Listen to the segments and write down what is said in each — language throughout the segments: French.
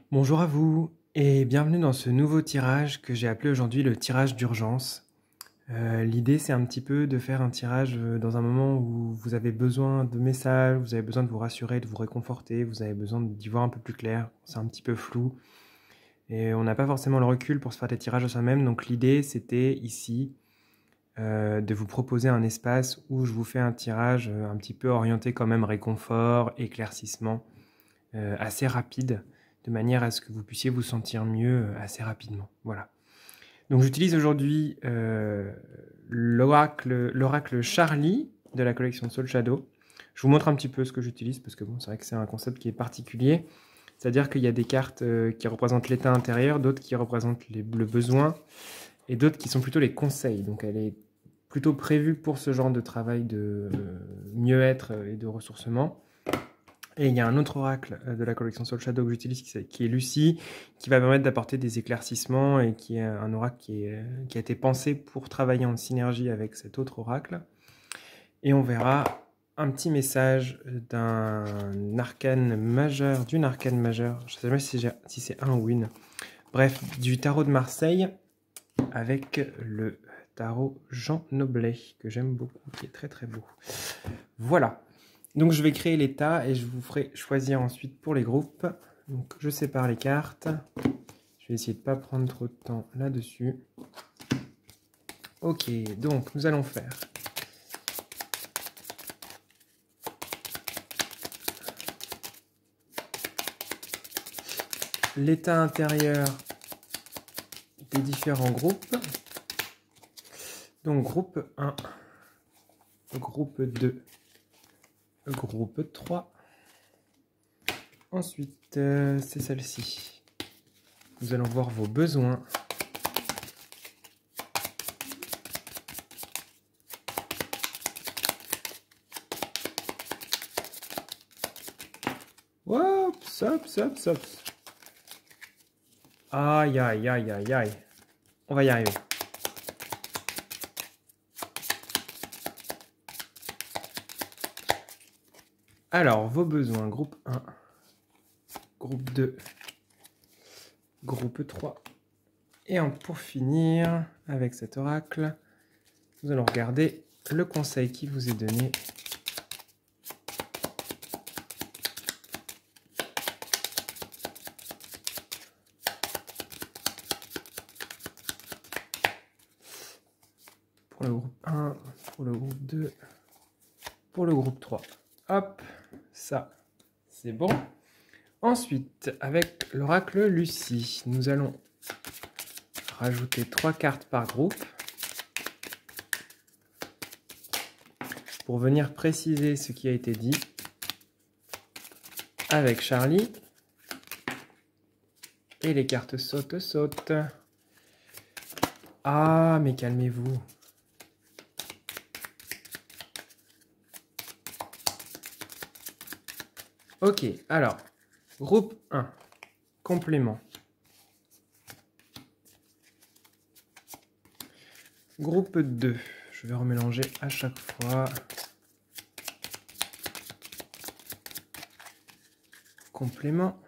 Bonjour à vous et bienvenue dans ce nouveau tirage que j'ai appelé aujourd'hui le tirage d'urgence. L'idée c'est un petit peu de faire un tirage dans un moment où vous avez besoin de messages, vous avez besoin de vous rassurer, de vous réconforter, vous avez besoin d'y voir un peu plus clair, c'est un petit peu flou et on n'a pas forcément le recul pour se faire des tirages à soi-même, donc l'idée c'était ici de vous proposer un espace où je vous fais un tirage un petit peu orienté quand même réconfort, éclaircissement, assez rapide, de manière à ce que vous puissiez vous sentir mieux assez rapidement. Voilà. Donc j'utilise aujourd'hui l'oracle Charlie de la collection Soul Shadow. Je vous montre un petit peu ce que j'utilise parce que bon, c'est vrai que c'est un concept qui est particulier. C'est-à-dire qu'il y a des cartes qui représentent l'état intérieur, d'autres qui représentent le besoin et d'autres qui sont plutôt les conseils. Donc elle est plutôt prévue pour ce genre de travail de mieux-être et de ressourcement. Et il y a un autre oracle de la collection Soul Shadow que j'utilise qui est Lucie, qui va permettre d'apporter des éclaircissements et qui est un oracle qui a été pensé pour travailler en synergie avec cet autre oracle. Et on verra un petit message d'une arcane majeure, je ne sais pas si c'est un ou une, bref, du tarot de Marseille avec le tarot Jean Noblet, que j'aime beaucoup, qui est très très beau. Voilà. Donc je vais créer l'état et je vous ferai choisir ensuite pour les groupes. Donc je sépare les cartes. Je vais essayer de ne pas prendre trop de temps là-dessus. Ok, donc nous allons faire l'état intérieur des différents groupes. Donc groupe 1, groupe 2, groupe 3. Ensuite, c'est celle-ci. Nous allons voir vos besoins. Hop, hop, hop, hop. Aïe, aïe, aïe, aïe, aïe. On va y arriver. Alors, vos besoins, groupe 1, groupe 2, groupe 3. Et pour finir, avec cet oracle, nous allons regarder le conseil qui vous est donné. Pour le groupe 1, pour le groupe 2, pour le groupe 3. Hop, ça, c'est bon. Ensuite, avec l'oracle Lucie, nous allons rajouter 3 cartes par groupe pour venir préciser ce qui a été dit avec Charlie. Et les cartes sautent. Ah, mais calmez-vous. Ok, alors, groupe 1, complément. Groupe 2, je vais remélanger à chaque fois. Complément.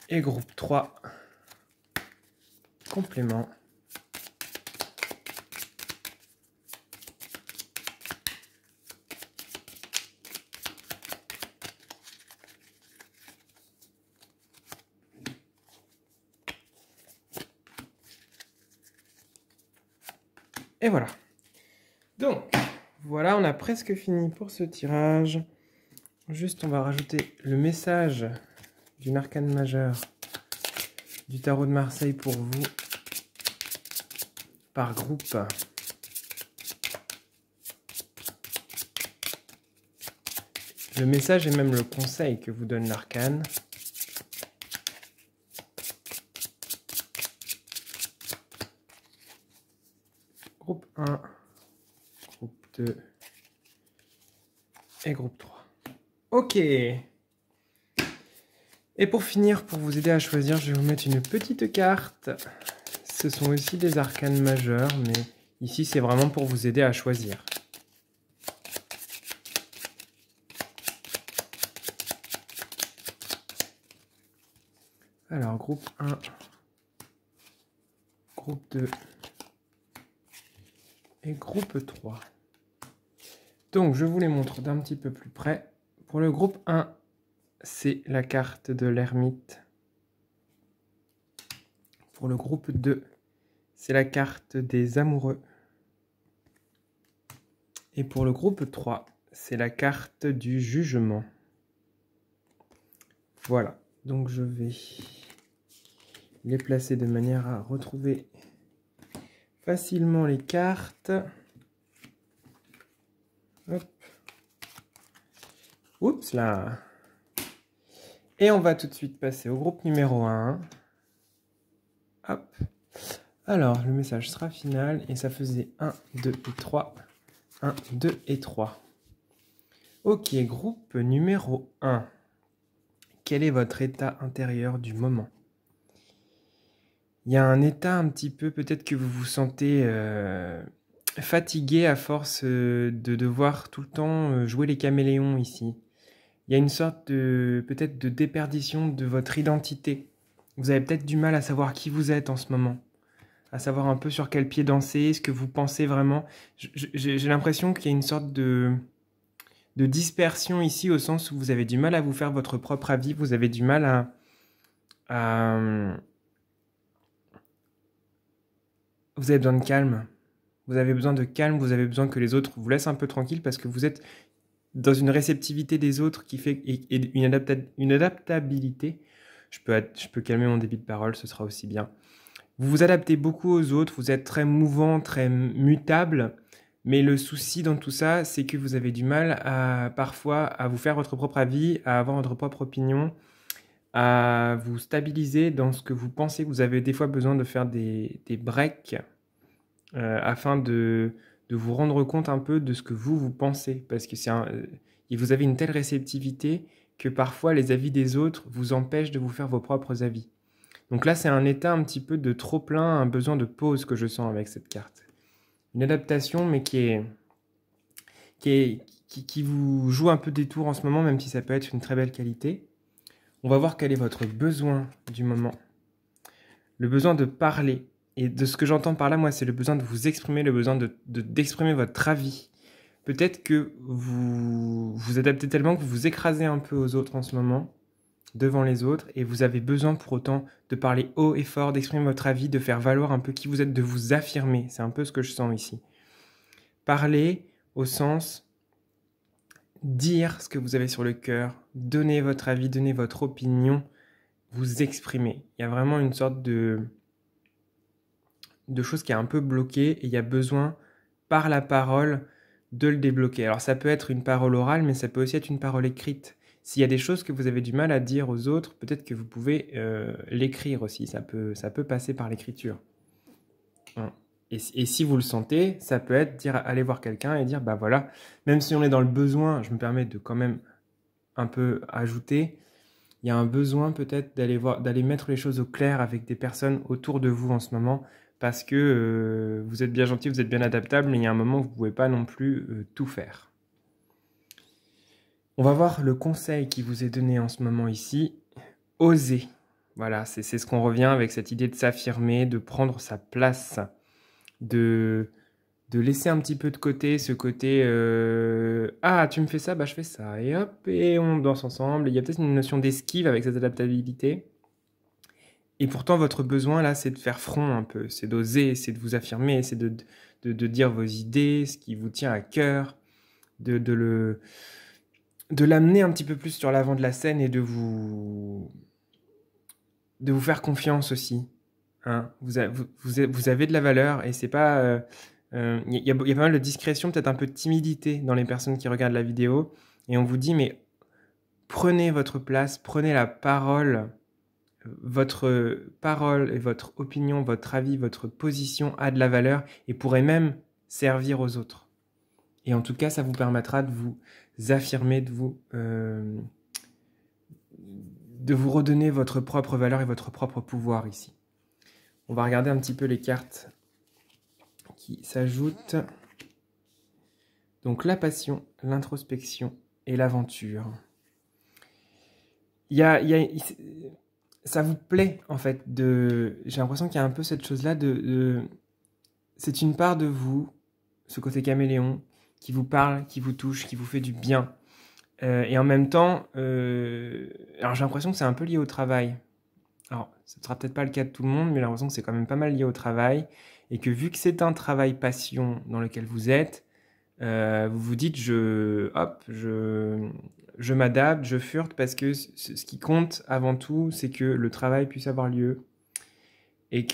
Et groupe 3, complément. Et voilà. Donc, voilà, on a presque fini pour ce tirage. Juste, on va rajouter le message d'une arcane majeure du tarot de Marseille pour vous, par groupe. Le message et même le conseil que vous donne l'arcane. Groupe 1, groupe 2 et groupe 3. Ok. Et pour finir, pour vous aider à choisir, je vais vous mettre une petite carte. Ce sont aussi des arcanes majeures, mais ici c'est vraiment pour vous aider à choisir. Alors, groupe 1, groupe 2 et groupe 3. Donc, je vous les montre d'un petit peu plus près. Pour le groupe 1, c'est la carte de l'ermite. Pour le groupe 2, c'est la carte des amoureux. Et pour le groupe 3, c'est la carte du jugement. Voilà, donc je vais les placer de manière à retrouver facilement les cartes. Hop. Oups là. Et on va tout de suite passer au groupe numéro 1. Hop. Alors, le message sera final et ça faisait 1, 2 et 3. 1, 2 et 3. Ok, groupe numéro 1. Quel est votre état intérieur du moment? Il y a un état un petit peu, peut-être que vous vous sentez fatigué à force de devoir tout le temps jouer les caméléons ici. Il y a une sorte de, peut-être de déperdition de votre identité. Vous avez peut-être du mal à savoir qui vous êtes en ce moment, à savoir un peu sur quel pied danser, ce que vous pensez vraiment. J'ai l'impression qu'il y a une sorte de dispersion ici, au sens où vous avez du mal à vous faire votre propre avis, vous avez du mal à vous avez besoin de calme. Vous avez besoin de calme, vous avez besoin que les autres vous laissent un peu tranquille parce que vous êtes dans une réceptivité des autres qui fait et une adaptabilité. Je peux calmer mon débit de parole, ce sera aussi bien. Vous vous adaptez beaucoup aux autres, vous êtes très mouvant, très mutable, mais le souci dans tout ça, c'est que vous avez du mal parfois à vous faire votre propre avis, à avoir votre propre opinion, à vous stabiliser dans ce que vous pensez. Vous avez des fois besoin de faire des breaks afin de vous rendre compte un peu de ce que vous pensez. Parce que vous avez une telle réceptivité que parfois les avis des autres vous empêchent de vous faire vos propres avis. Donc là, c'est un état un petit peu de trop-plein, un besoin de pause que je sens avec cette carte. Une adaptation, mais qui vous joue un peu des tours en ce moment, même si ça peut être une très belle qualité. On va voir quel est votre besoin du moment. Le besoin de parler. Et de ce que j'entends par là, moi, c'est le besoin de vous exprimer, le besoin d'exprimer votre avis. Peut-être que vous vous adaptez tellement que vous vous écrasez un peu aux autres en ce moment, devant les autres, et vous avez besoin pour autant de parler haut et fort, d'exprimer votre avis, de faire valoir un peu qui vous êtes, de vous affirmer. C'est un peu ce que je sens ici. Parler au sens dire ce que vous avez sur le cœur, donner votre avis, donner votre opinion, vous exprimer. Il y a vraiment une sorte de choses qui est un peu bloquée et il y a besoin, par la parole, de le débloquer. Alors ça peut être une parole orale, mais ça peut aussi être une parole écrite. S'il y a des choses que vous avez du mal à dire aux autres, peut-être que vous pouvez l'écrire aussi. Ça peut passer par l'écriture. Et si vous le sentez, ça peut être aller voir quelqu'un et dire, bah voilà, même si on est dans le besoin, je me permets de quand même un peu ajouter, il y a un besoin peut-être d'aller mettre les choses au clair avec des personnes autour de vous en ce moment, parce que vous êtes bien gentil, vous êtes bien adaptable, mais il y a un moment où vous ne pouvez pas non plus tout faire. On va voir le conseil qui vous est donné en ce moment ici. Oser. Voilà, c'est ce qu'on revient avec cette idée de s'affirmer, de prendre sa place, de laisser un petit peu de côté ce côté ah, tu me fais ça, bah je fais ça. Et hop, et on danse ensemble. Il y a peut-être une notion d'esquive avec cette adaptabilité. Et pourtant, votre besoin, là, c'est de faire front un peu. C'est d'oser, c'est de vous affirmer, c'est de dire vos idées, ce qui vous tient à cœur, de l'amener un petit peu plus sur l'avant de la scène et de vous faire confiance aussi. Hein. Vous avez de la valeur et c'est pas... y a pas mal de discrétion, peut-être un peu de timidité dans les personnes qui regardent la vidéo. Et on vous dit, mais prenez votre place, prenez la parole. Votre parole et votre opinion, votre avis, votre position a de la valeur et pourrait même servir aux autres. Et en tout cas, ça vous permettra de vous affirmer, de vous redonner votre propre valeur et votre propre pouvoir ici. On va regarder un petit peu les cartes qui s'ajoutent. Donc la passion, l'introspection et l'aventure. ça vous plaît, en fait, j'ai l'impression qu'il y a un peu cette chose-là c'est une part de vous, ce côté caméléon, qui vous parle, qui vous touche, qui vous fait du bien. Et en même temps, alors j'ai l'impression que c'est un peu lié au travail. Alors, ce ne sera peut-être pas le cas de tout le monde, mais j'ai l'impression que c'est quand même pas mal lié au travail. Et que vu que c'est un travail passion dans lequel vous êtes, vous vous dites, je m'adapte, je furte, parce que ce qui compte avant tout, c'est que le travail puisse avoir lieu. Et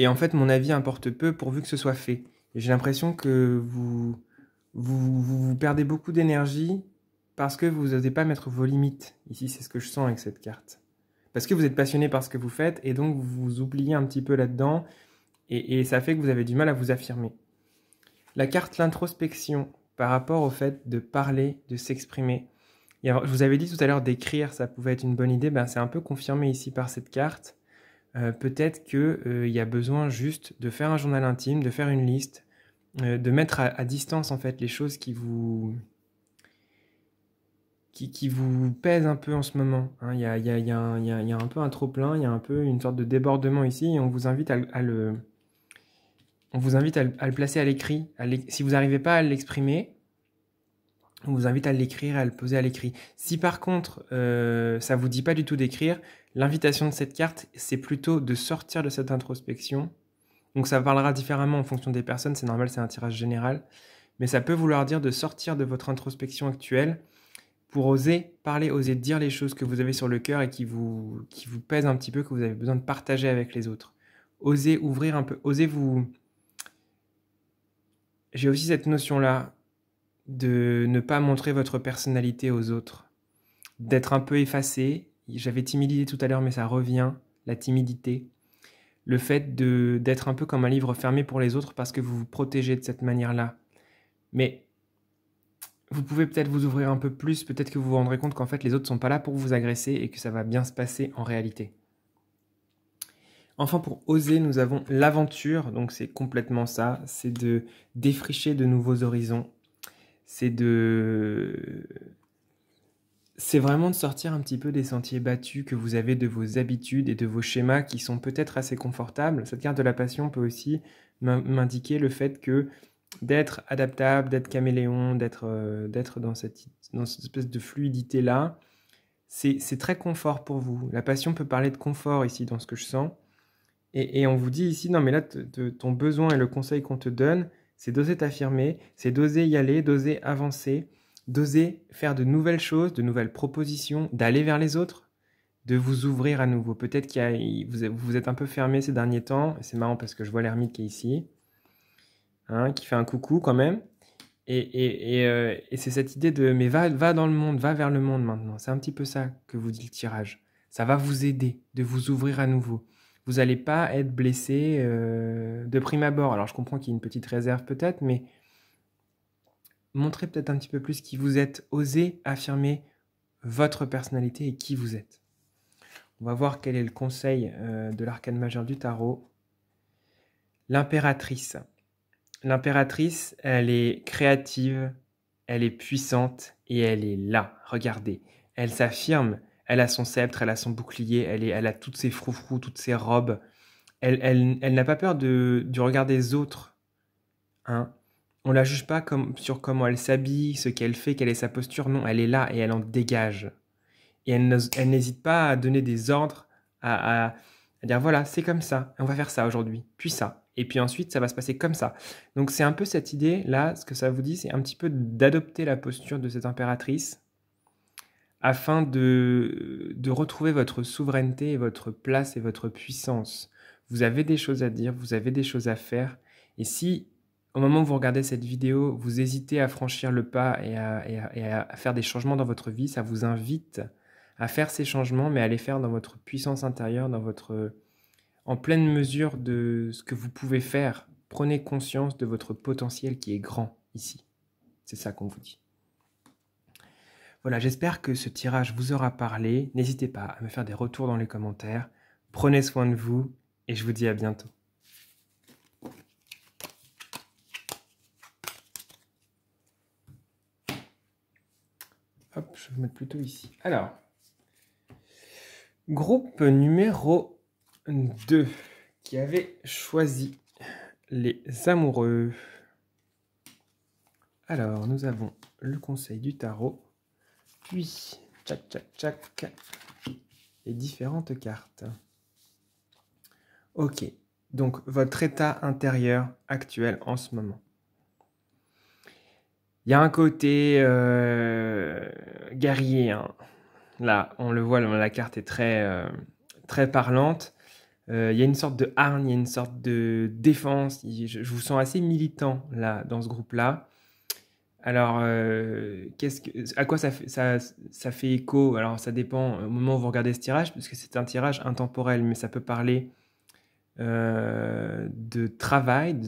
en fait, mon avis importe peu pourvu que ce soit fait. Et j'ai l'impression que vous perdez beaucoup d'énergie parce que vous n'osez pas mettre vos limites. Ici, c'est ce que je sens avec cette carte. Parce que vous êtes passionné par ce que vous faites et donc vous vous oubliez un petit peu là-dedans et ça fait que vous avez du mal à vous affirmer. La carte l'introspection par rapport au fait de parler, de s'exprimer. Je vous avais dit tout à l'heure d'écrire, ça pouvait être une bonne idée. Ben, c'est un peu confirmé ici par cette carte. Peut-être qu'il y a besoin juste de faire un journal intime, de faire une liste, de mettre à distance en fait les choses qui vous pèsent un peu en ce moment. Hein. Il y a un peu un trop-plein, il y a un peu une sorte de débordement ici et on vous invite à le placer à l'écrit. Si vous n'arrivez pas à l'exprimer, on vous invite à l'écrire, à le poser à l'écrit. Si par contre, ça ne vous dit pas du tout d'écrire, l'invitation de cette carte, c'est plutôt de sortir de cette introspection. Donc ça parlera différemment en fonction des personnes, c'est normal, c'est un tirage général. Mais ça peut vouloir dire de sortir de votre introspection actuelle pour oser parler, oser dire les choses que vous avez sur le cœur et qui vous pèsent un petit peu, que vous avez besoin de partager avec les autres. Osez ouvrir un peu, osez vous... J'ai aussi cette notion-là de ne pas montrer votre personnalité aux autres, d'être un peu effacé. J'avais timidité tout à l'heure, mais ça revient, la timidité. Le fait d'être un peu comme un livre fermé pour les autres parce que vous vous protégez de cette manière-là. Mais vous pouvez peut-être vous ouvrir un peu plus, peut-être que vous vous rendrez compte qu'en fait les autres ne sont pas là pour vous agresser et que ça va bien se passer en réalité. Enfin, pour oser, nous avons l'aventure, donc c'est complètement ça, c'est de défricher de nouveaux horizons, c'est vraiment de sortir un petit peu des sentiers battus que vous avez de vos habitudes et de vos schémas qui sont peut-être assez confortables. Cette carte de la passion peut aussi m'indiquer le fait que d'être adaptable, d'être caméléon, d'être dans cette espèce de fluidité-là, c'est très confort pour vous. La passion peut parler de confort ici dans ce que je sens. Et on vous dit ici, non mais là, ton besoin et le conseil qu'on te donne, c'est d'oser t'affirmer, c'est d'oser y aller, d'oser avancer, d'oser faire de nouvelles choses, de nouvelles propositions, d'aller vers les autres, de vous ouvrir à nouveau. Peut-être vous êtes un peu fermé ces derniers temps, c'est marrant parce que je vois l'ermite qui est ici, hein, qui fait un coucou quand même. Et c'est cette idée de mais va dans le monde, va vers le monde maintenant. C'est un petit peu ça que vous dit le tirage. Ça va vous aider de vous ouvrir à nouveau. Vous n'allez pas être blessé de prime abord. Alors je comprends qu'il y a une petite réserve peut-être, mais montrez peut-être un petit peu plus qui vous êtes. Osez affirmer votre personnalité et qui vous êtes. On va voir quel est le conseil de l'arcane majeur du tarot. L'impératrice. L'impératrice, elle est créative, elle est puissante et elle est là. Regardez, elle s'affirme, elle a son sceptre, elle a son bouclier, elle a toutes ses froufrous, toutes ses robes. Elle n'a pas peur du regard des autres. Hein. On la juge pas sur comment elle s'habille, ce qu'elle fait, quelle est sa posture. Non, elle est là et elle en dégage. Et elle n'hésite pas à donner des ordres, à dire voilà, c'est comme ça, on va faire ça aujourd'hui, puis ça. Et puis ensuite, ça va se passer comme ça. Donc c'est un peu cette idée-là, ce que ça vous dit, c'est un petit peu d'adopter la posture de cette impératrice afin de retrouver votre souveraineté et votre place et votre puissance. Vous avez des choses à dire, vous avez des choses à faire. Et si, au moment où vous regardez cette vidéo, vous hésitez à franchir le pas et à faire des changements dans votre vie, ça vous invite à faire ces changements, mais à les faire dans votre puissance intérieure, en pleine mesure de ce que vous pouvez faire. Prenez conscience de votre potentiel qui est grand ici. C'est ça qu'on vous dit. Voilà, j'espère que ce tirage vous aura parlé. N'hésitez pas à me faire des retours dans les commentaires. Prenez soin de vous et je vous dis à bientôt. Hop, je vais vous mettre plutôt ici. Alors, groupe numéro 2 qui avait choisi les amoureux. Alors, nous avons le conseil du tarot, puis, tchac, tchac, tchac, les différentes cartes. Ok, donc votre état intérieur actuel en ce moment. Il y a un côté guerrier, hein. Là, on le voit, la carte est très parlante. Il y a une sorte de hargne, il y a une sorte de défense. Je vous sens assez militant là, dans ce groupe-là. Alors, à quoi ça fait écho? Alors, ça dépend au moment où vous regardez ce tirage, puisque c'est un tirage intemporel, mais ça peut parler de travail,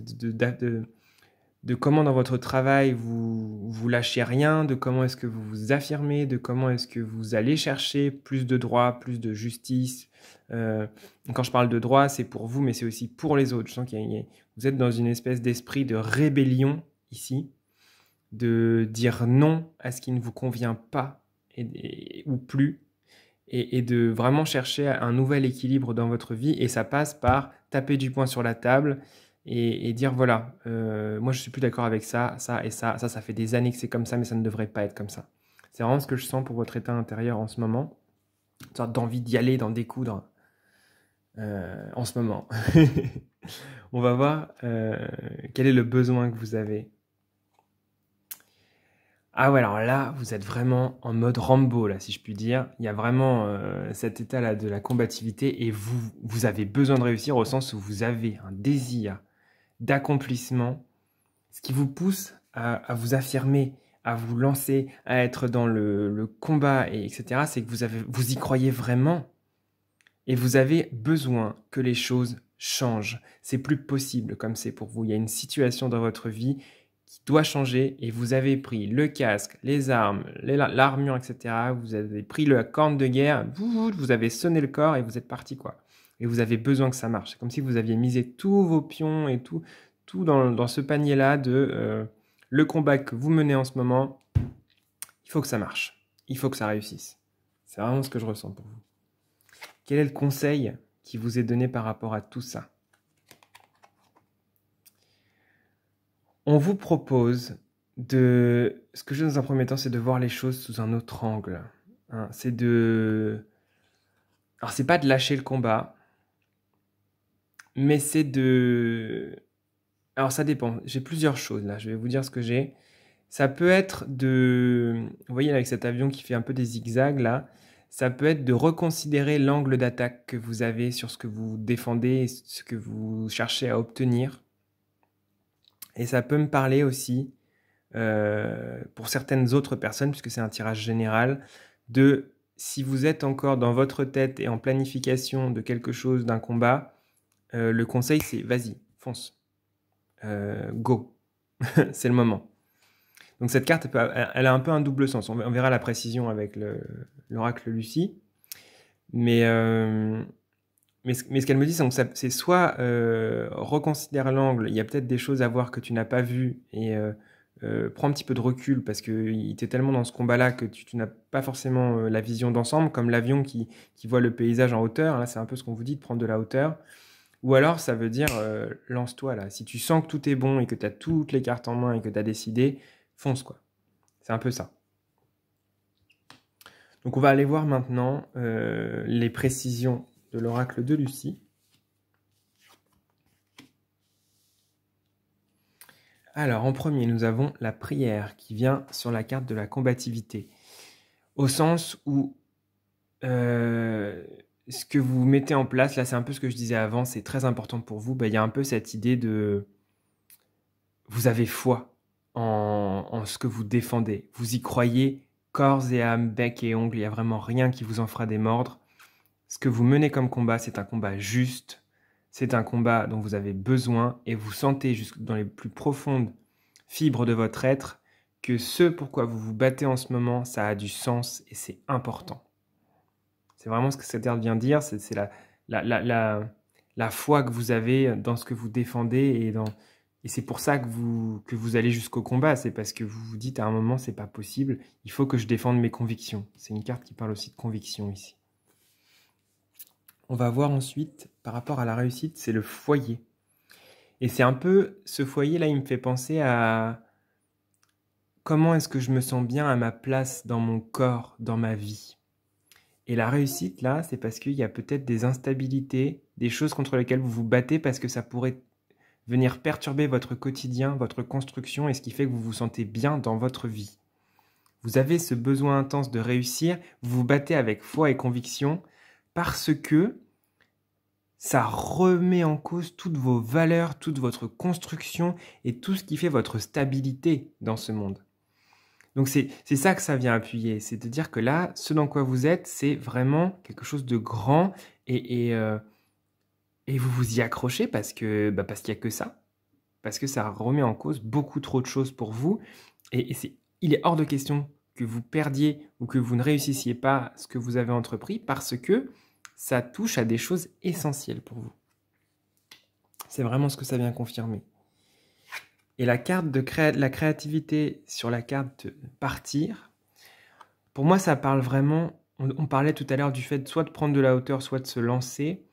de comment dans votre travail vous lâchez rien, de comment est-ce que vous vous affirmez, de comment est-ce que vous allez chercher plus de droit, plus de justice. Quand je parle de droit, c'est pour vous, mais c'est aussi pour les autres. Je sens vous êtes dans une espèce d'esprit de rébellion ici, de dire non à ce qui ne vous convient pas ou plus, et de vraiment chercher un nouvel équilibre dans votre vie. Et ça passe par taper du poing sur la table et dire voilà, moi je suis plus d'accord avec ça, ça et ça fait des années que c'est comme ça, mais ça ne devrait pas être comme ça. C'est vraiment ce que je sens pour votre état intérieur en ce moment, une sorte d'envie d'y aller, d'en découdre en ce moment. On va voir quel est le besoin que vous avez. Ah ouais, alors là, vous êtes vraiment en mode Rambo, là, si je puis dire. Il y a vraiment cet état-là de la combativité et vous avez besoin de réussir au sens où vous avez un désir d'accomplissement, ce qui vous pousse à vous affirmer, à vous lancer, à être dans le combat, etc. C'est que vous y croyez vraiment et vous avez besoin que les choses changent. C'est plus possible comme c'est pour vous. Il y a une situation dans votre vie qui doit changer et vous avez pris le casque, les armes, l'armure, etc. Vous avez pris la corne de guerre, vous avez sonné le corps et vous êtes parti, quoi. Et vous avez besoin que ça marche. C'est comme si vous aviez misé tous vos pions et tout dans ce panier-là de le combat que vous menez en ce moment. Il faut que ça marche. Il faut que ça réussisse. C'est vraiment ce que je ressens pour vous. Quel est le conseil qui vous est donné par rapport à tout ça? On vous propose ce que je veux dans un premier temps, c'est de voir les choses sous un autre angle. Hein, alors, c'est pas de lâcher le combat, mais c'est de... Alors, ça dépend. J'ai plusieurs choses, là. Je vais vous dire ce que j'ai. Ça peut être de... Vous voyez, avec cet avion qui fait un peu des zigzags, là, ça peut être de reconsidérer l'angle d'attaque que vous avez sur ce que vous défendez, ce que vous cherchez à obtenir. Et ça peut me parler aussi, pour certaines autres personnes, puisque c'est un tirage général, de si vous êtes encore dans votre tête et en planification de quelque chose, d'un combat, le conseil c'est vas-y, fonce, go, c'est le moment. Donc cette carte, elle a un peu un double sens. On verra la précision avec l'oracle Lucie. Mais ce qu'elle me dit, c'est soit reconsidère l'angle, il y a peut-être des choses à voir que tu n'as pas vues, et prends un petit peu de recul, parce qu'il était tellement dans ce combat-là que tu n'as pas forcément la vision d'ensemble, comme l'avion qui voit le paysage en hauteur. Là, c'est un peu ce qu'on vous dit, de prendre de la hauteur. Ou alors, ça veut dire, lance-toi là. Si tu sens que tout est bon et que tu as toutes les cartes en main et que tu as décidé, fonce, quoi. C'est un peu ça. Donc, on va aller voir maintenant les précisions de l'oracle de Lucie. Alors, en premier, nous avons la prière qui vient sur la carte de la combativité. Au sens où ce que vous mettez en place, là c'est un peu ce que je disais avant, c'est très important pour vous. Il y a un peu cette idée de... Vous avez foi en ce que vous défendez. Vous y croyez corps et âme, bec et ongles. Il n'y a vraiment rien qui vous en fera démordre. Ce que vous menez comme combat, c'est un combat juste. C'est un combat dont vous avez besoin et vous sentez jusque dans les plus profondes fibres de votre être que ce pourquoi vous vous battez en ce moment, ça a du sens et c'est important. C'est vraiment ce que cette carte vient dire, c'est la foi que vous avez dans ce que vous défendez et Et c'est pour ça que vous allez jusqu'au combat. C'est parce que vous vous dites à un moment, c'est pas possible. Il faut que je défende mes convictions. C'est une carte qui parle aussi de conviction ici. On va voir ensuite, par rapport à la réussite, c'est le foyer. Et c'est un peu, ce foyer-là, il me fait penser à comment est-ce que je me sens bien à ma place dans mon corps, dans ma vie. Et la réussite, là, c'est parce qu'il y a peut-être des instabilités, des choses contre lesquelles vous vous battez parce que ça pourrait venir perturber votre quotidien, votre construction, et ce qui fait que vous vous sentez bien dans votre vie. Vous avez ce besoin intense de réussir, vous vous battez avec foi et conviction parce que ça remet en cause toutes vos valeurs, toute votre construction et tout ce qui fait votre stabilité dans ce monde. Donc c'est ça que ça vient appuyer, c'est de dire que là, ce dans quoi vous êtes, c'est vraiment quelque chose de grand et vous vous y accrochez parce qu'il n'y a que ça, parce que ça remet en cause beaucoup trop de choses pour vous et il est hors de question que vous perdiez ou que vous ne réussissiez pas ce que vous avez entrepris parce que ça touche à des choses essentielles pour vous. C'est vraiment ce que ça vient confirmer. Et la carte de la créativité sur la carte de partir, pour moi, ça parle vraiment... On parlait tout à l'heure du fait soit de prendre de la hauteur, soit de se lancer.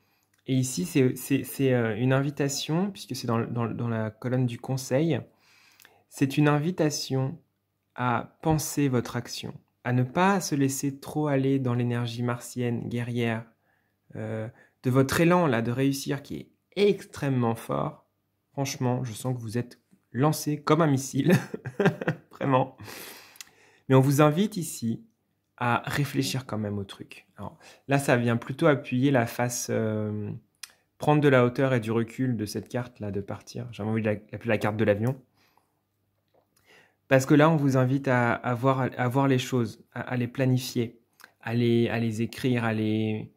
Et ici, c'est une invitation, puisque c'est dans la colonne du conseil, c'est une invitation à penser votre action, à ne pas se laisser trop aller dans l'énergie martienne, guerrière, de votre élan là de réussir qui est extrêmement fort. Franchement, je sens que vous êtes lancé comme un missile, vraiment. Mais on vous invite ici à réfléchir quand même au truc. Alors, là, ça vient plutôt appuyer la face, prendre de la hauteur et du recul de cette carte-là, de partir. J'ai envie de l'appeler la carte de l'avion. Parce que là, on vous invite à voir les choses, à les planifier, à les écrire, à les...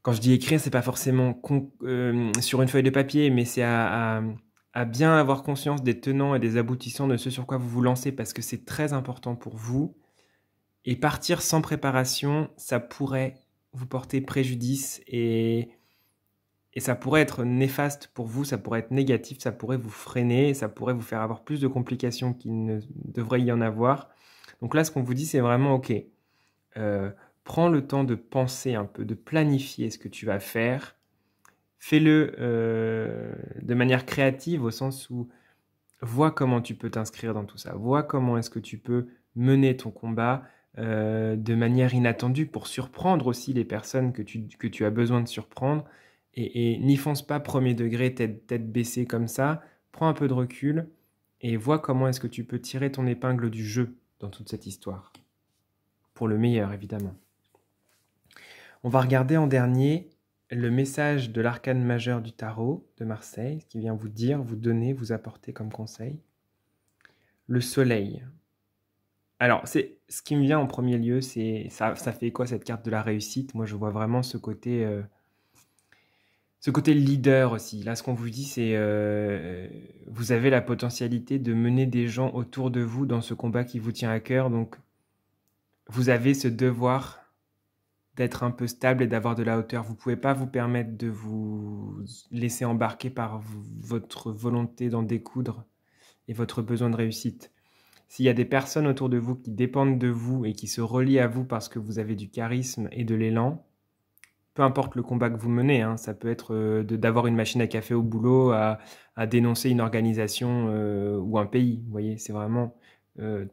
Quand je dis écrire, c'est pas forcément sur une feuille de papier, mais c'est à bien avoir conscience des tenants et des aboutissants de ce sur quoi vous vous lancez, parce que c'est très important pour vous. Et partir sans préparation, ça pourrait vous porter préjudice et ça pourrait être néfaste pour vous, ça pourrait être négatif, ça pourrait vous freiner, ça pourrait vous faire avoir plus de complications qu'il ne devrait y en avoir. Donc là, ce qu'on vous dit, c'est vraiment, ok, prends le temps de penser un peu, de planifier ce que tu vas faire. Fais-le de manière créative, au sens où vois comment tu peux t'inscrire dans tout ça. Vois comment est-ce que tu peux mener ton combat de manière inattendue pour surprendre aussi les personnes que tu as besoin de surprendre. Et n'y fonce pas premier degré, tête baissée comme ça. Prends un peu de recul et vois comment est-ce que tu peux tirer ton épingle du jeu dans toute cette histoire. Pour le meilleur, évidemment. On va regarder en dernier le message de l'arcane majeur du tarot de Marseille, qui vient vous dire, vous donner, vous apporter comme conseil. Le soleil. Alors, ce qui me vient en premier lieu, c'est ça fait quoi cette carte de la réussite? Moi, je vois vraiment ce côté leader aussi. Là, ce qu'on vous dit, c'est vous avez la potentialité de mener des gens autour de vous dans ce combat qui vous tient à cœur. Donc, vous avez ce devoir d'être un peu stable et d'avoir de la hauteur. Vous ne pouvez pas vous permettre de vous laisser embarquer par votre volonté d'en découdre et votre besoin de réussite. S'il y a des personnes autour de vous qui dépendent de vous et qui se relient à vous parce que vous avez du charisme et de l'élan, peu importe le combat que vous menez, hein, ça peut être d'avoir une machine à café au boulot, à dénoncer une organisation ou un pays. Vous voyez, c'est vraiment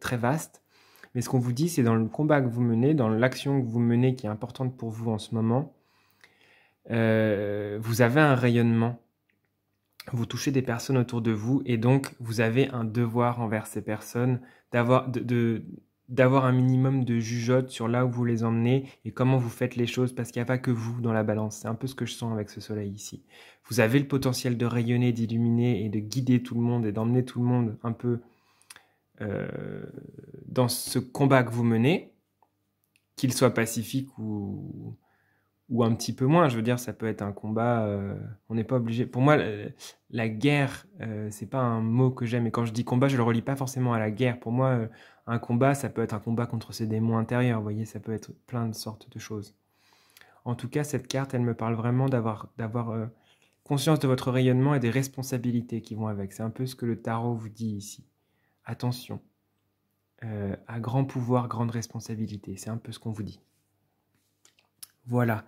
très vaste. Mais ce qu'on vous dit, c'est dans le combat que vous menez, dans l'action que vous menez qui est importante pour vous en ce moment, vous avez un rayonnement. Vous touchez des personnes autour de vous et donc vous avez un devoir envers ces personnes d'avoir un minimum de jugeote sur là où vous les emmenez et comment vous faites les choses, parce qu'il n'y a pas que vous dans la balance. C'est un peu ce que je sens avec ce soleil ici. Vous avez le potentiel de rayonner, d'illuminer et de guider tout le monde et d'emmener tout le monde un peu dans ce combat que vous menez, qu'il soit pacifique ou un petit peu moins. Je veux dire, ça peut être un combat, on n'est pas obligé... Pour moi, la guerre, c'est pas un mot que j'aime. Et quand je dis combat, je le relie pas forcément à la guerre. Pour moi, un combat, ça peut être un combat contre ses démons intérieurs. Vous voyez, ça peut être plein de sortes de choses. En tout cas, cette carte, elle me parle vraiment d'avoir conscience de votre rayonnement et des responsabilités qui vont avec. C'est un peu ce que le tarot vous dit ici. Attention, à grand pouvoir, grande responsabilité. C'est un peu ce qu'on vous dit. Voilà.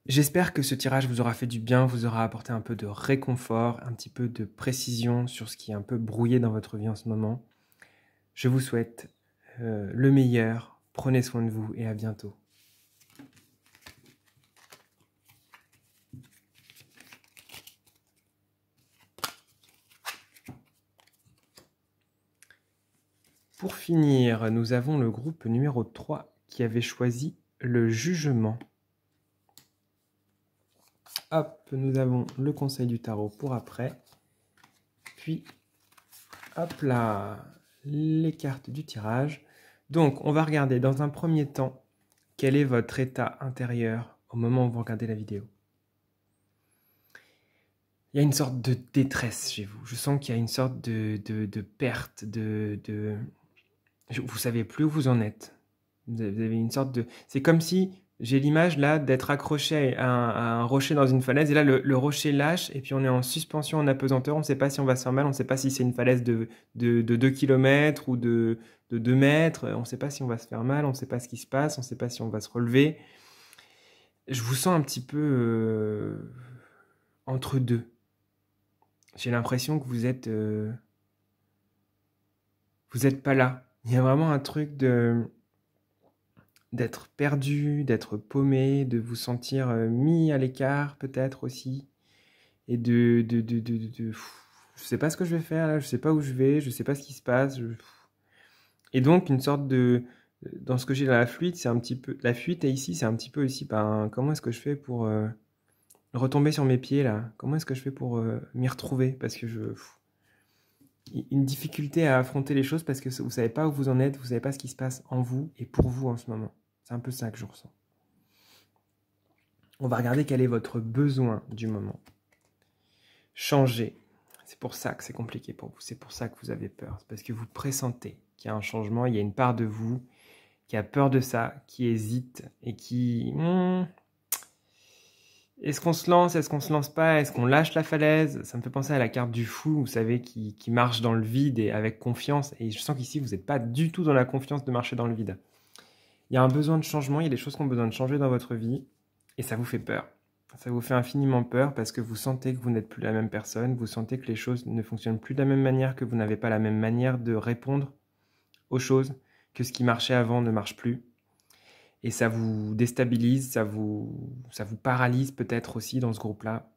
J'espère que ce tirage vous aura fait du bien, vous aura apporté un peu de réconfort, un petit peu de précision sur ce qui est un peu brouillé dans votre vie en ce moment. Je vous souhaite le meilleur. Prenez soin de vous et à bientôt. Pour finir, nous avons le groupe numéro 3 qui avait choisi le jugement. Hop, nous avons le conseil du tarot pour après. Puis, hop là, les cartes du tirage. Donc, on va regarder dans un premier temps quel est votre état intérieur au moment où vous regardez la vidéo. Il y a une sorte de détresse chez vous. Je sens qu'il y a une sorte de perte, vous savez plus où vous en êtes. Vous avez une sorte de... C'est comme si, j'ai l'image là d'être accroché à un rocher dans une falaise, et là le rocher lâche, et puis on est en suspension, en apesanteur, on ne sait pas si on va se faire mal, on ne sait pas si c'est une falaise de 2 km ou de 2 mètres, on ne sait pas si on va se faire mal, on ne sait pas ce qui se passe, on ne sait pas si on va se relever. Je vous sens un petit peu entre deux. J'ai l'impression que vous êtes pas là. Il y a vraiment un truc d'être perdu, d'être paumé, de vous sentir mis à l'écart peut-être aussi, et je sais pas ce que je vais faire là, je sais pas où je vais, je sais pas ce qui se passe, et donc une sorte dans ce que j'ai dans la fuite, c'est un petit peu la fuite, et ici c'est un petit peu aussi, comment est-ce que je fais pour retomber sur mes pieds là, comment est-ce que je fais pour m'y retrouver, parce que une difficulté à affronter les choses parce que vous savez pas où vous en êtes, vous savez pas ce qui se passe en vous et pour vous en ce moment. C'est un peu ça que je ressens. On va regarder quel est votre besoin du moment. Changer. C'est pour ça que c'est compliqué pour vous. C'est pour ça que vous avez peur. C'est parce que vous pressentez qu'il y a un changement. Il y a une part de vous qui a peur de ça, qui hésite et qui... Est-ce qu'on se lance? Est-ce qu'on se lance pas? Est-ce qu'on lâche la falaise? Ça me fait penser à la carte du fou, vous savez, qui marche dans le vide et avec confiance. Et je sens qu'ici, vous n'êtes pas du tout dans la confiance de marcher dans le vide. Il y a un besoin de changement, il y a des choses qui ont besoin de changer dans votre vie, et ça vous fait peur. Ça vous fait infiniment peur parce que vous sentez que vous n'êtes plus la même personne, vous sentez que les choses ne fonctionnent plus de la même manière, que vous n'avez pas la même manière de répondre aux choses, que ce qui marchait avant ne marche plus. Et ça vous déstabilise, ça vous paralyse peut-être aussi dans ce groupe-là.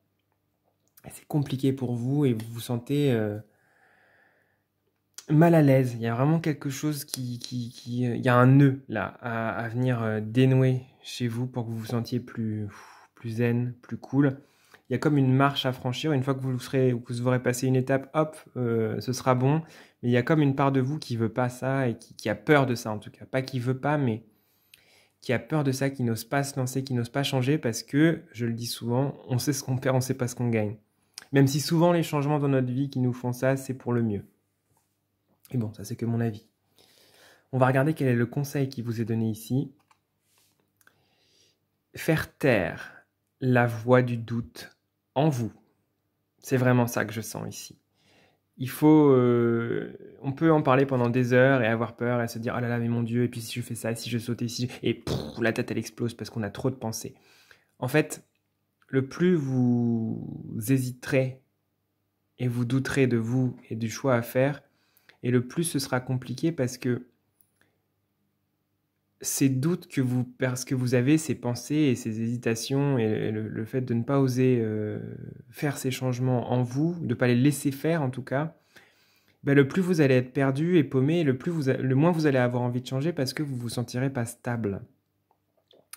Et c'est compliqué pour vous et vous vous sentez mal à l'aise. Il y a vraiment quelque chose il y a un nœud là à venir dénouer chez vous pour que vous vous sentiez plus zen, plus cool. Il y a comme une marche à franchir. Une fois que vous aurez passé une étape, hop, ce sera bon. Mais il y a comme une part de vous qui veut pas ça et qui a peur de ça en tout cas. Pas qui veut pas, mais qui a peur de ça, qui n'ose pas se lancer, qui n'ose pas changer parce que, je le dis souvent, on sait ce qu'on perd, on sait pas ce qu'on gagne. Même si souvent les changements dans notre vie qui nous font ça, c'est pour le mieux. Et bon, ça c'est que mon avis. On va regarder quel est le conseil qui vous est donné ici. Faire taire la voix du doute en vous. C'est vraiment ça que je sens ici. Il faut... on peut en parler pendant des heures et avoir peur et se dire « Oh là là, mais mon Dieu, et puis si je fais ça, et si je saute ici... » Et la tête, elle explose parce qu'on a trop de pensées. En fait, le plus vous hésiterez et vous douterez de vous et du choix à faire, et le plus ce sera compliqué parce que ces doutes que vous avez, ces pensées et ces hésitations et le fait de ne pas oser faire ces changements en vous, de ne pas les laisser faire en tout cas, le plus vous allez être perdu et paumé, le moins vous allez avoir envie de changer parce que vous ne vous sentirez pas stable.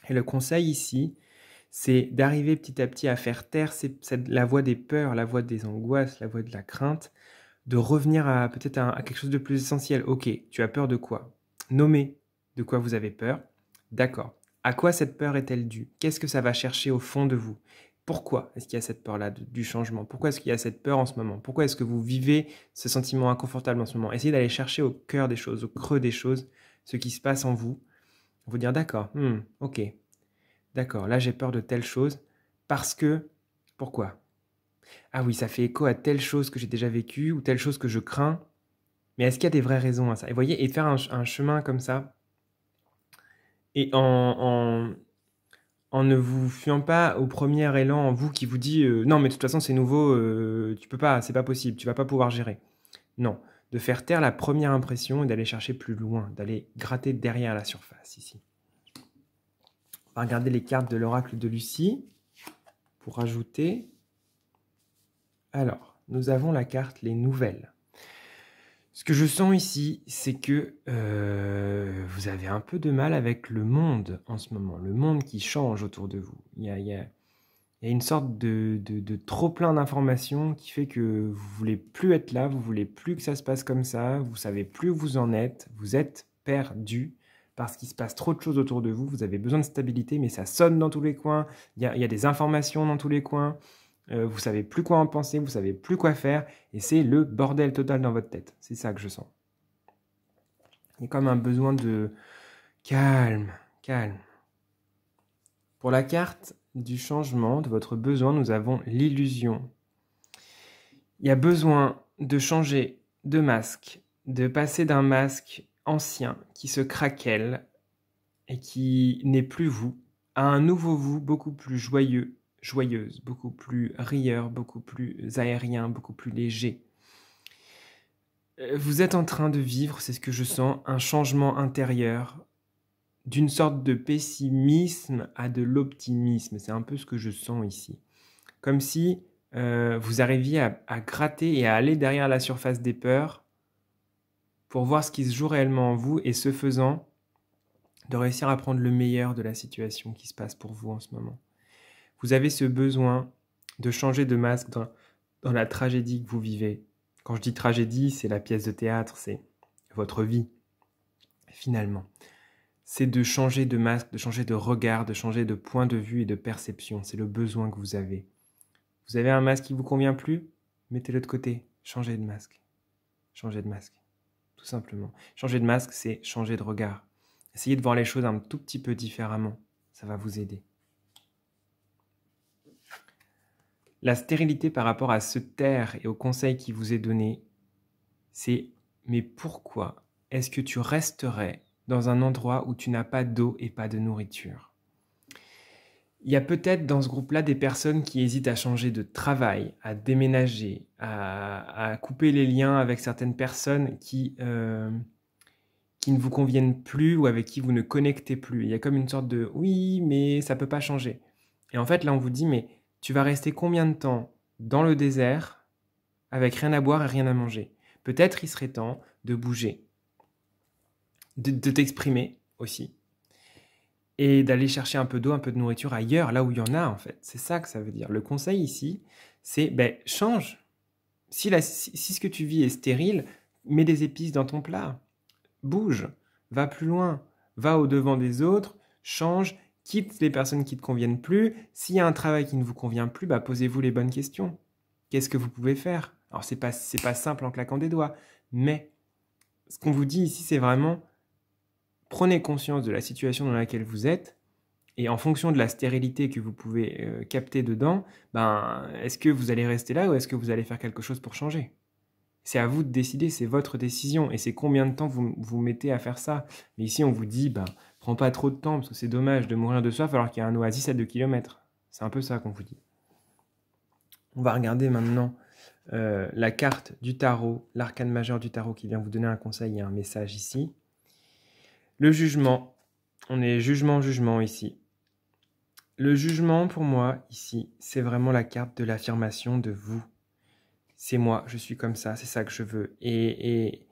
Et le conseil ici, c'est d'arriver petit à petit à faire taire la voix des peurs, la voix des angoisses, la voix de la crainte, de revenir peut-être à quelque chose de plus essentiel. Ok, tu as peur de quoi? Nommez de quoi vous avez peur. D'accord. À quoi cette peur est-elle due? Qu'est-ce que ça va chercher au fond de vous? Pourquoi est-ce qu'il y a cette peur-là du changement? Pourquoi est-ce qu'il y a cette peur en ce moment? Pourquoi est-ce que vous vivez ce sentiment inconfortable en ce moment? Essayez d'aller chercher au cœur des choses, au creux des choses, ce qui se passe en vous. Vous dire d'accord, ok, d'accord, là j'ai peur de telle chose parce que... Pourquoi? Ah oui, ça fait écho à telle chose que j'ai déjà vécue ou telle chose que je crains. Mais est-ce qu'il y a des vraies raisons à ça? Et vous voyez, et de faire un chemin comme ça, et en ne vous fiant pas au premier élan en vous qui vous dit non, mais de toute façon, c'est nouveau, tu peux pas, c'est pas possible, tu vas pas pouvoir gérer. Non, de faire taire la première impression et d'aller chercher plus loin, d'aller gratter derrière la surface ici. On va regarder les cartes de l'oracle de Lucie pour ajouter. Alors, nous avons la carte les nouvelles. Ce que je sens ici, c'est que vous avez un peu de mal avec le monde en ce moment, le monde qui change autour de vous. Il y a une sorte de trop-plein d'informations qui fait que vous voulez plus être là, vous voulez plus que ça se passe comme ça, vous savez plus où vous en êtes, vous êtes perdu parce qu'il se passe trop de choses autour de vous, vous avez besoin de stabilité, mais ça sonne dans tous les coins, il y a des informations dans tous les coins, vous savez plus quoi en penser, vous savez plus quoi faire, et c'est le bordel total dans votre tête. C'est ça que je sens. Il y a comme un besoin de calme, calme. Pour la carte du changement, de votre besoin, nous avons l'illusion. Il y a besoin de changer de masque, de passer d'un masque ancien qui se craquelle et qui n'est plus vous, à un nouveau vous beaucoup plus joyeux, joyeuse, beaucoup plus rieur, beaucoup plus aérien, beaucoup plus léger. Vous êtes en train de vivre, c'est ce que je sens, un changement intérieur, d'une sorte de pessimisme à de l'optimisme. C'est un peu ce que je sens ici. Comme si vous arriviez à gratter et à aller derrière la surface des peurs pour voir ce qui se joue réellement en vous et ce faisant, de réussir à prendre le meilleur de la situation qui se passe pour vous en ce moment. Vous avez ce besoin de changer de masque dans la tragédie que vous vivez. Quand je dis tragédie, c'est la pièce de théâtre, c'est votre vie, finalement. C'est de changer de masque, de changer de regard, de changer de point de vue et de perception. C'est le besoin que vous avez. Vous avez un masque qui ne vous convient plus? Mettez-le de côté. Changez de masque. Changez de masque. Tout simplement. Changer de masque, c'est changer de regard. Essayez de voir les choses un tout petit peu différemment. Ça va vous aider. La stérilité par rapport à se taire et au conseil qui vous est donné, c'est « mais pourquoi est-ce que tu resterais dans un endroit où tu n'as pas d'eau et pas de nourriture ?» Il y a peut-être dans ce groupe-là des personnes qui hésitent à changer de travail, à déménager, à couper les liens avec certaines personnes qui ne vous conviennent plus ou avec qui vous ne connectez plus. Il y a comme une sorte de « oui, mais ça ne peut pas changer ». Et en fait, là, on vous dit « mais tu vas rester combien de temps dans le désert avec rien à boire et rien à manger ?» Peut-être il serait temps de bouger, de t'exprimer aussi, et d'aller chercher un peu d'eau, un peu de nourriture ailleurs, là où il y en a en fait. C'est ça que ça veut dire. Le conseil ici, c'est change. Si ce que tu vis est stérile, mets des épices dans ton plat. Bouge, va plus loin, va au-devant des autres, change, quitte les personnes qui ne te conviennent plus. S'il y a un travail qui ne vous convient plus, posez-vous les bonnes questions. Qu'est-ce que vous pouvez faire? Alors, c'est pas simple en claquant des doigts, mais ce qu'on vous dit ici, c'est vraiment prenez conscience de la situation dans laquelle vous êtes et en fonction de la stérilité que vous pouvez capter dedans, est-ce que vous allez rester là ou est-ce que vous allez faire quelque chose pour changer? C'est à vous de décider, c'est votre décision et c'est combien de temps vous mettez à faire ça. Mais ici, on vous dit, prends pas trop de temps parce que c'est dommage de mourir de soif alors qu'il y a un oasis à 2 km. C'est un peu ça qu'on vous dit. On va regarder maintenant la carte du tarot, l'arcane majeur du tarot qui vient vous donner un conseil et un message ici. Le jugement. On est jugement ici. Le jugement, pour moi, ici, c'est vraiment la carte de l'affirmation de vous. C'est moi, je suis comme ça, c'est ça que je veux. Et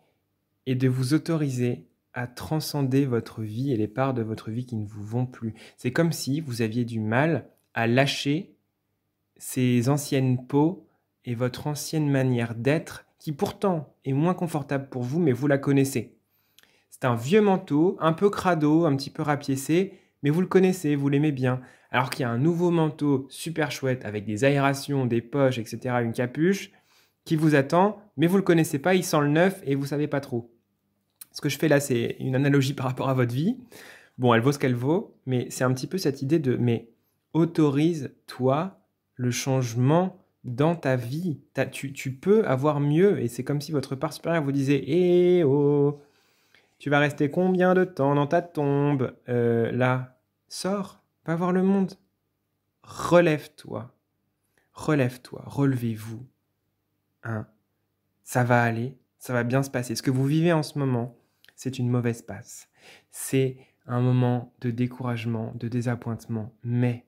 de vous autoriser à transcender votre vie et les parts de votre vie qui ne vous vont plus. C'est comme si vous aviez du mal à lâcher ces anciennes peaux et votre ancienne manière d'être qui pourtant est moins confortable pour vous, mais vous la connaissez. C'est un vieux manteau, un peu crado, un petit peu rapiécé, mais vous le connaissez, vous l'aimez bien. Alors qu'il y a un nouveau manteau super chouette avec des aérations, des poches, etc., une capuche qui vous attend, mais vous ne le connaissez pas, il sent le neuf et vous ne savez pas trop. Ce que je fais là, c'est une analogie par rapport à votre vie. Bon, elle vaut ce qu'elle vaut, mais c'est un petit peu cette idée de « mais autorise-toi le changement dans ta vie. Tu peux avoir mieux, et c'est comme si votre part supérieure vous disait « Eh oh, tu vas rester combien de temps dans ta tombe là, sors, va voir le monde. Relève-toi, relevez-vous. Hein. Ça va aller, ça va bien se passer. Ce que vous vivez en ce moment, c'est une mauvaise passe. C'est un moment de découragement, de désappointement, mais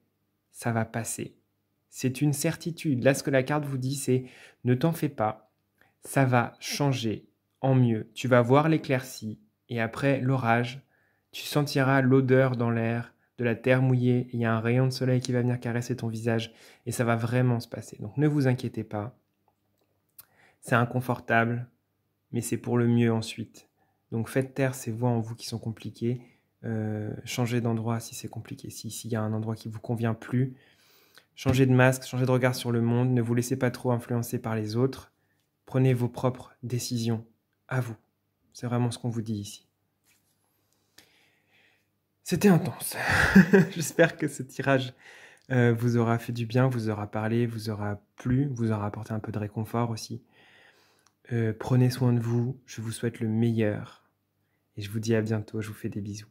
ça va passer. C'est une certitude. Là, ce que la carte vous dit, c'est ne t'en fais pas, ça va changer en mieux. Tu vas voir l'éclaircie et après l'orage, tu sentiras l'odeur dans l'air de la terre mouillée. Il y a un rayon de soleil qui va venir caresser ton visage et ça va vraiment se passer. Donc ne vous inquiétez pas. C'est inconfortable, mais c'est pour le mieux ensuite. Donc faites taire ces voix en vous qui sont compliquées. Changez d'endroit si c'est compliqué. S'il y a un endroit qui ne vous convient plus, changez de masque, changez de regard sur le monde. Ne vous laissez pas trop influencer par les autres. Prenez vos propres décisions à vous. C'est vraiment ce qu'on vous dit ici. C'était intense. J'espère que ce tirage vous aura fait du bien, vous aura parlé, vous aura plu, vous aura apporté un peu de réconfort aussi. Prenez soin de vous, je vous souhaite le meilleur. Et je vous dis à bientôt, je vous fais des bisous.